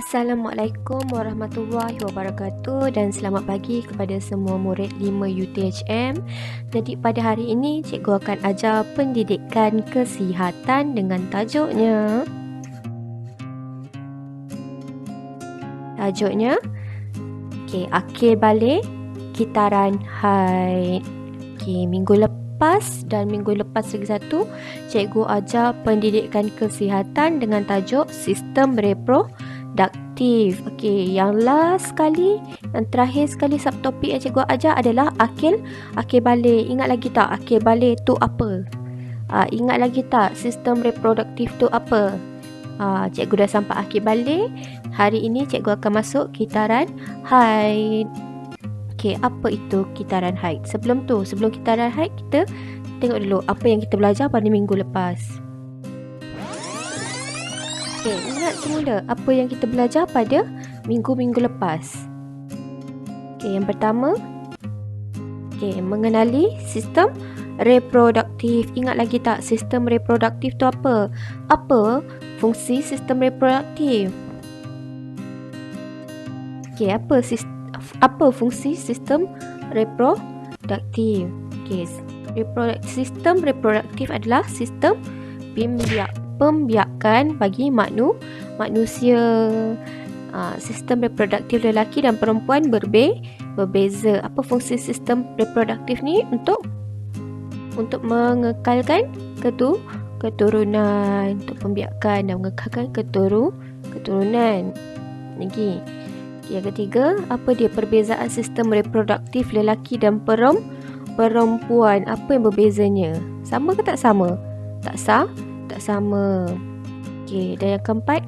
Assalamualaikum warahmatullahi wabarakatuh dan selamat pagi kepada semua murid 5 UTHM. Jadi pada hari ini cikgu akan ajar pendidikan kesihatan dengan tajuknya akhir balik kitaran haid. Minggu lepas dan minggu lepas lagi satu cikgu ajar pendidikan kesihatan dengan tajuk sistem reproduktif. Yang last sekali, yang terakhir sekali subtopik yang cikgu ajar adalah akhir balik. Ingat lagi tak akhir balik tu apa? Ingat lagi tak sistem reproduktif tu apa? Cikgu dah sampai akhir balik. Hari ini cikgu akan masuk kitaran haid. Apa itu kitaran haid? Sebelum kitaran haid, kita tengok dulu apa yang kita belajar pada minggu lepas. Ingat semula apa yang kita belajar pada minggu-minggu lepas. Yang pertama, mengenali sistem reproduktif. Ingat lagi tak sistem reproduktif tu apa? Apa fungsi sistem reproduktif? Apa fungsi sistem reproduktif? Sistem reproduktif adalah sistem pembiakan bagi manusia. Sistem reproduktif lelaki dan perempuan berbeza. Apa fungsi sistem reproduktif ni? Untuk mengekalkan keturunan, untuk pembiakan dan mengekalkan keturunan. Lagi. Yang ketiga, apa dia perbezaan sistem reproduktif lelaki dan perempuan? Apa yang berbezanya? Sama ke tak sama? Tak sama. Dan yang keempat,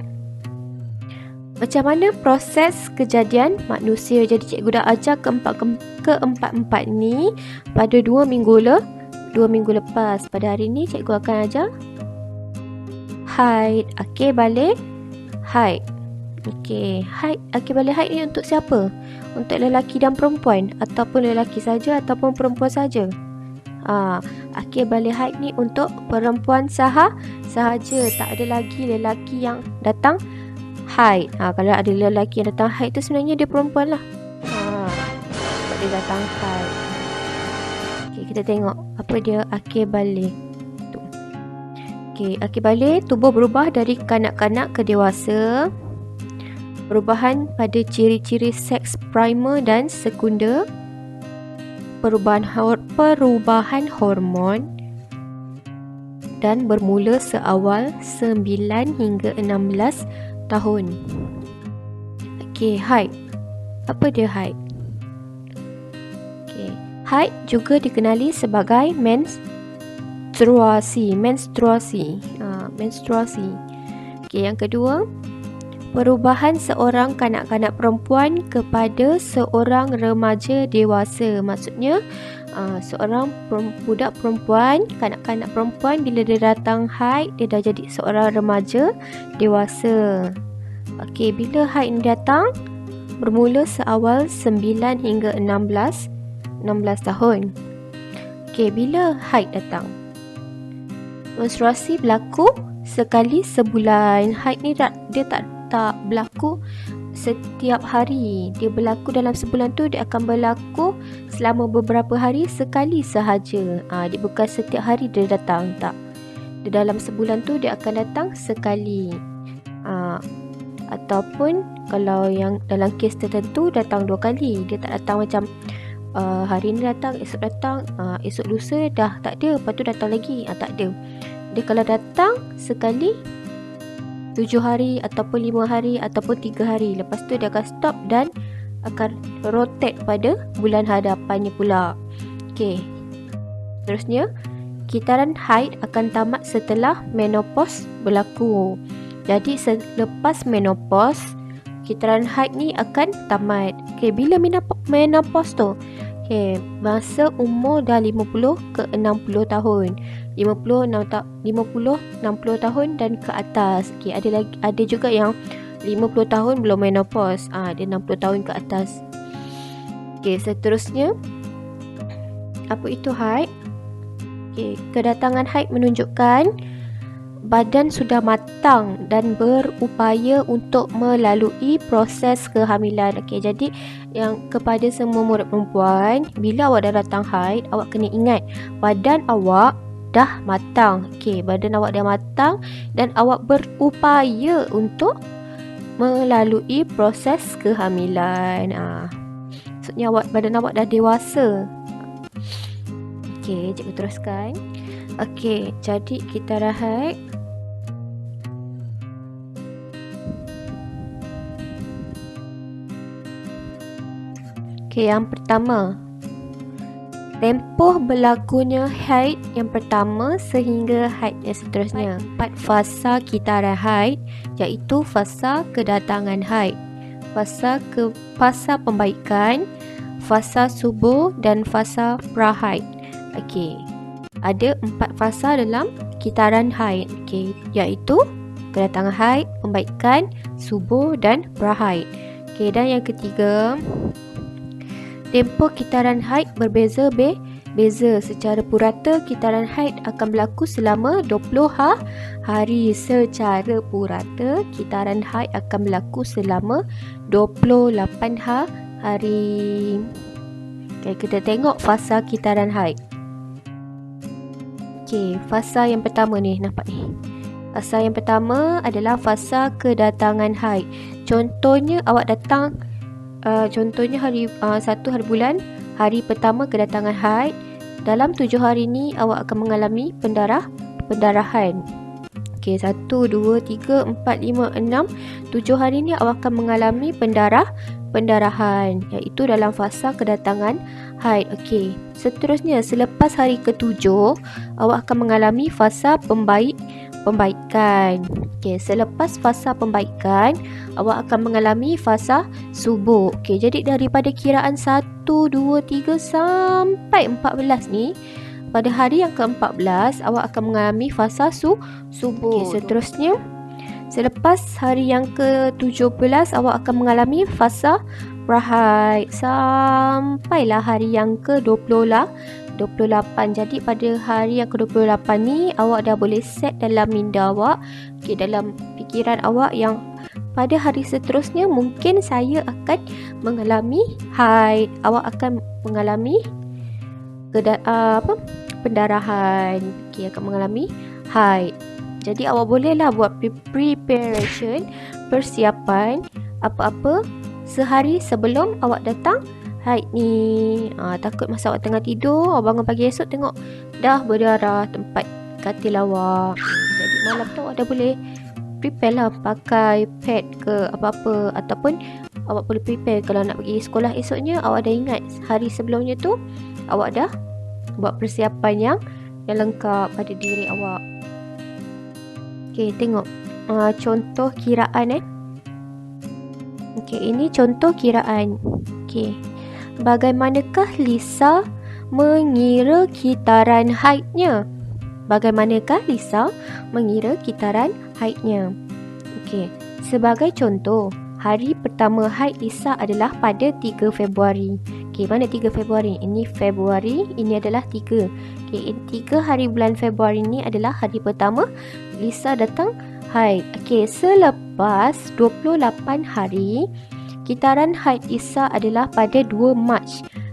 macam mana proses kejadian manusia? Jadi cikgu dah ajar keempat ni pada 2 minggu lepas. Pada hari ni cikgu akan ajar haid, akhir balik haid. Akhir balik haid ni untuk siapa? Untuk lelaki dan perempuan, ataupun lelaki saja ataupun perempuan saja? Akhir balik haid ni untuk perempuan sahaja. Tak ada lagi lelaki yang datang haid. Kalau ada lelaki yang datang haid tu sebenarnya dia perempuan lah. Sebab dia datang haid. Kita tengok apa dia akhir balik tu. Akhir balik, tubuh berubah dari kanak-kanak ke dewasa. Perubahan pada ciri-ciri seks primer dan sekunder. Perubahan hormon dan bermula seawal 9 hingga 16 tahun. Haid. Apa dia haid? Haid juga dikenali sebagai menstruasi. Yang kedua, perubahan seorang kanak-kanak perempuan kepada seorang remaja dewasa. Maksudnya seorang budak perempuan, kanak-kanak perempuan, bila dia datang haid, dia dah jadi seorang remaja dewasa. Bila haid ni datang, bermula seawal 9 hingga 16 tahun. Bila haid datang, menstruasi berlaku sekali sebulan. Haid ni dia tak berlaku setiap hari. Dia berlaku dalam sebulan tu, dia akan berlaku selama beberapa hari sekali sahaja. Dia bukan setiap hari dia datang, tak. Dia dalam sebulan tu dia akan datang sekali. Ataupun kalau yang dalam kes tertentu datang 2 kali. Dia tak datang macam hari ni datang, esok datang, esok lusa dah tak ada, lepas tu datang lagi. Tak ada. Dia kalau datang sekali 7 hari ataupun 5 hari ataupun 3 hari. Lepas tu dia akan stop dan akan rotate pada bulan hadapannya pula. Terusnya, kitaran haid akan tamat setelah menopause berlaku. Jadi selepas menopause, kitaran haid ni akan tamat. Bila menopause tu? Masa umur dah 50 ke 60 tahun. 50-60 tahun dan ke atas. Ada juga yang 50 tahun belum menopause. Dia 60 tahun ke atas. Seterusnya, apa itu haid? Kedatangan haid menunjukkan badan sudah matang dan berupaya untuk melalui proses kehamilan. Okey, jadi yang kepada semua murid perempuan, bila awak dah datang haid, awak kena ingat badan awak dah matang. Okey, badan awak dah matang dan awak berupaya untuk melalui proses kehamilan. Maksudnya badan awak dah dewasa. Okey, cikgu teruskan. Okey, jadi kita rehat. Okey, yang pertama, tempoh berlakunya haid yang pertama sehingga haid yang seterusnya. 4 fasa kitaran haid, iaitu fasa kedatangan haid, fasa pembaikan, fasa subur dan fasa prahaid. Okey, ada 4 fasa dalam kitaran haid, okey, iaitu kedatangan haid, pembaikan, subur dan prahaid. Okey, dan yang ketiga, tempoh kitaran haid berbeza. Secara purata, kitaran haid akan berlaku selama 20 hari. Secara purata, kitaran haid akan berlaku selama 28 hari. Okay, kita tengok fasa kitaran haid. Okay, fasa yang pertama ni, nampak ni. Fasa yang pertama adalah fasa kedatangan haid. Contohnya awak datang contohnya hari 1 hari bulan, hari pertama kedatangan haid. Dalam 7 hari ni awak akan mengalami pendarahan. Okey, 1, 2, 3, 4, 5, 6, 7 hari ni awak akan mengalami pendarahan, iaitu dalam fasa kedatangan haid. Okey, seterusnya selepas hari ke-7 awak akan mengalami fasa pembaikan. Okey, selepas fasa pembaikan awak akan mengalami fasa subur. Okey, jadi daripada kiraan 1, 2, 3 sampai 14 ni, pada hari yang ke-14 awak akan mengalami fasa subur. Okey, seterusnya selepas hari yang ke-17 awak akan mengalami fasa prahaid sampailah hari yang ke-28. Jadi pada hari yang ke-28 ni awak dah boleh set dalam minda awak, okay, dalam fikiran awak yang pada hari seterusnya mungkin saya akan mengalami haid. Awak akan mengalami pendarahan. Okay, akan mengalami haid. Jadi awak bolehlah buat preparation, persiapan apa-apa sehari sebelum awak datang haid ni. Takut masa awak tengah tidur, awak bangun pagi esok tengok dah berdarah tempat katil awak. Jadi malam tu awak dah boleh prepare lah, pakai pad ke apa-apa, ataupun awak boleh prepare kalau nak pergi sekolah esoknya, awak dah ingat hari sebelumnya tu awak dah buat persiapan yang lengkap pada diri awak. Okey, tengok contoh kiraan Okey, ini contoh kiraan. Okey, bagaimanakah Lisa mengira kitaran haidnya? Bagaimanakah Lisa mengira kitaran haidnya? Okey, sebagai contoh, hari pertama haid Lisa adalah pada 3 Februari. Okey, mana 3 Februari? Ini Februari, ini adalah 3. Okey, 3 hari bulan Februari ini adalah hari pertama Lisa datang haid. Okey, selepas 28 hari, kitaran haid Lisa adalah pada 2 Mac.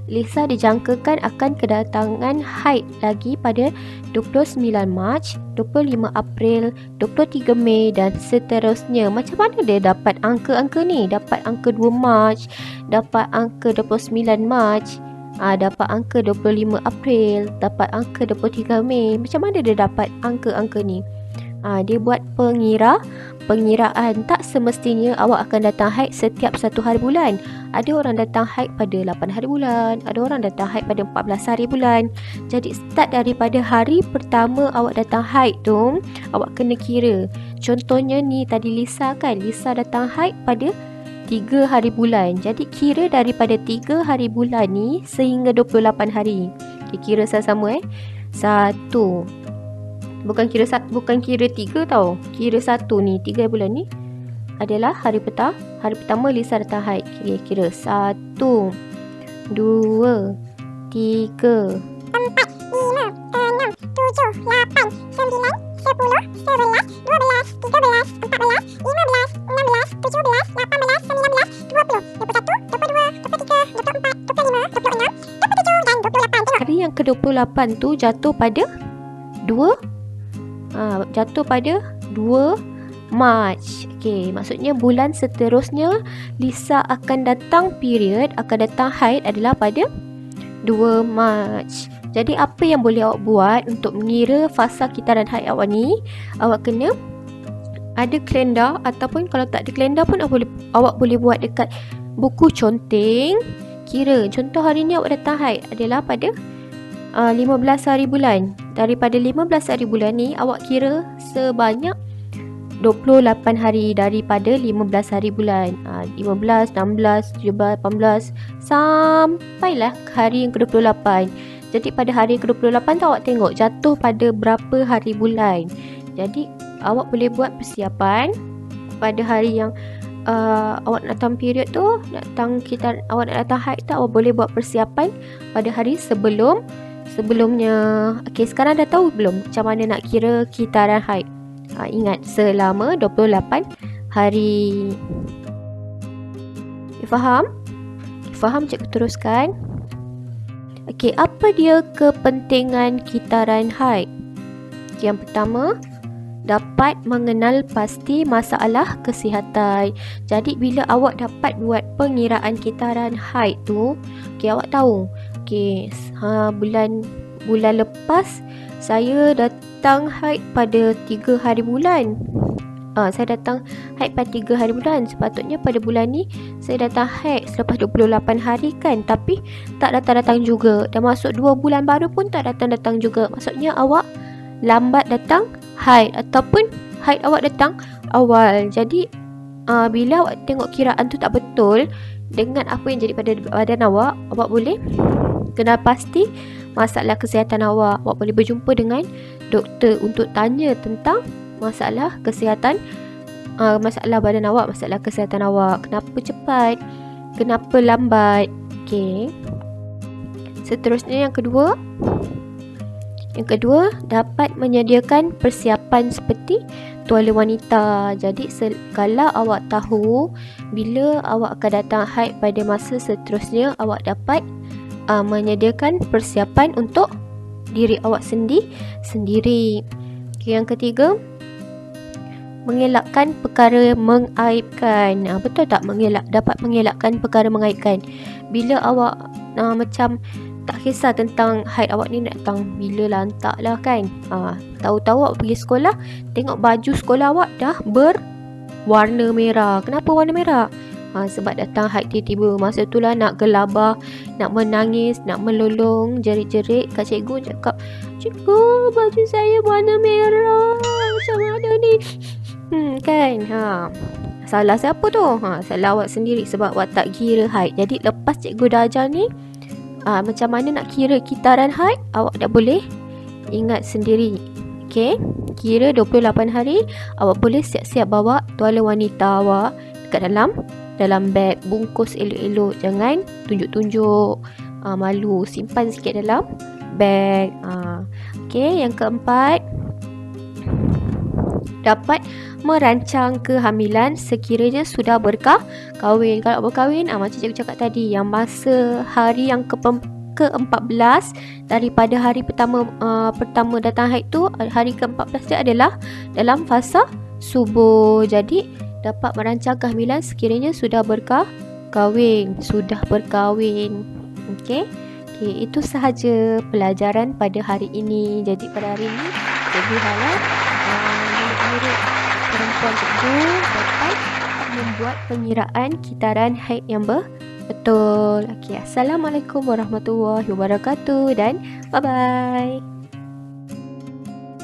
Lisa dijangkakan akan kedatangan haid lagi pada 29 Mac, 25 April, 23 Mei dan seterusnya. Macam mana dia dapat angka-angka ni? Dapat angka 2 Mac, dapat angka 29 Mac, dapat angka 25 April, dapat angka 23 Mei. Macam mana dia dapat angka-angka ni? Dia buat pengiraan. Tak semestinya awak akan datang haid setiap 1 hari bulan. Ada orang datang haid pada 8 hari bulan, ada orang datang haid pada 14 hari bulan. Jadi start daripada hari pertama awak datang haid tu, awak kena kira. Contohnya ni tadi Lisa kan, Lisa datang haid pada 3 hari bulan. Jadi kira daripada 3 hari bulan ni sehingga 28 hari. Okay, kira sama-sama 1. Bukan kira 3 tau. Kira 1 ni, 3 bulan ni adalah hari pertama Lisa datang haid. Kira 1, 2, 3, 4, 5, 6, 7, 8, 9, 10, 11, 28 tu jatuh pada 2 Mac. Okey, maksudnya bulan seterusnya Lisa akan datang haid adalah pada 2 Mac. Jadi apa yang boleh awak buat untuk mengira fasa kitaran haid awak ni? Awak kena ada kalender, ataupun kalau tak ada kalender pun awak boleh buat dekat buku conteng. Kira contoh hari ni awak datang haid adalah pada 15 hari bulan. Daripada 15 hari bulan ni awak kira sebanyak 28 hari daripada 15 hari bulan. 15, 16, 17, 18 sampailah ke hari yang ke-28. Jadi pada hari ke-28 tu awak tengok jatuh pada berapa hari bulan. Jadi awak boleh buat persiapan pada hari yang awak nak datang period tu, awak nak datang haid tu, awak boleh buat persiapan pada hari sebelumnya. Okey, sekarang dah tahu belum macam mana nak kira kitaran haid? Ingat, selama 28 hari. Faham? Faham, cikgu teruskan. Okey, apa dia kepentingan kitaran haid? Yang pertama, dapat mengenal pasti masalah kesihatan. Jadi bila awak dapat buat pengiraan kitaran haid tu, okey, awak tahu, okey, bulan lepas saya datang haid pada 3 hari bulan. Saya datang haid pada 3 hari bulan. Sepatutnya pada bulan ni saya datang haid selepas 28 hari kan, tapi tak datang-datang juga. Dah masuk 2 bulan baru pun tak datang-datang juga. Maksudnya awak lambat datang haid, ataupun haid awak datang awal. Jadi bila awak tengok kiraan tu tak betul dengan apa yang jadi pada badan awak boleh kenal pasti masalah kesihatan awak. Awak boleh berjumpa dengan doktor untuk tanya tentang masalah kesihatan, masalah badan awak, masalah kesihatan awak. Kenapa cepat? Kenapa lambat? Okey. Seterusnya yang kedua, dapat menyediakan persiapan seperti tuala wanita. Jadi kalau awak tahu bila awak akan datang haid pada masa seterusnya, awak dapat menyediakan persiapan untuk diri awak sendiri. Yang ketiga, mengelakkan perkara mengaibkan. Betul tak dapat mengelakkan perkara mengaibkan? Bila awak macam tak kisah tentang haid awak ni nak datang bila lantak lah kan. Tahu-tahu awak pergi sekolah, tengok baju sekolah awak dah berwarna merah. Kenapa warna merah? Sebab datang haid tiba-tiba. Masa tu lah nak gelabah, nak menangis, nak melolong, jerit-jerit kat cikgu, cakap, "Cikgu, baju saya warna merah. Macam mana ni?" Kan? Salah siapa tu? Salah awak sendiri sebab awak tak kira haid. Jadi lepas cikgu dah ajar ni, macam mana nak kira kitaran haid, awak dah boleh ingat sendiri. Okey, kira 28 hari, awak boleh siap-siap bawa tuala wanita awak dekat dalam beg, bungkus elok-elok, jangan tunjuk-tunjuk, malu, simpan sikit dalam beg. Okey, yang keempat, dapat merancang kehamilan sekiranya sudah berkahwin. Kalau berkahwin, macam cikgu cakap tadi, yang masa hari yang ke-14 daripada hari pertama datang haid tu, hari ke-14 dia adalah dalam fasa subuh. Jadi dapat merancang kehamilan sekiranya sudah berkahwin. Okey, itu sahaja pelajaran pada hari ini. Jadi pada hari ini cikgu harap murid-murid perempuan cikgu dapat membuat pengiraan kitaran haid yang betul. Okey, Assalamualaikum warahmatullahi wabarakatuh dan bye-bye.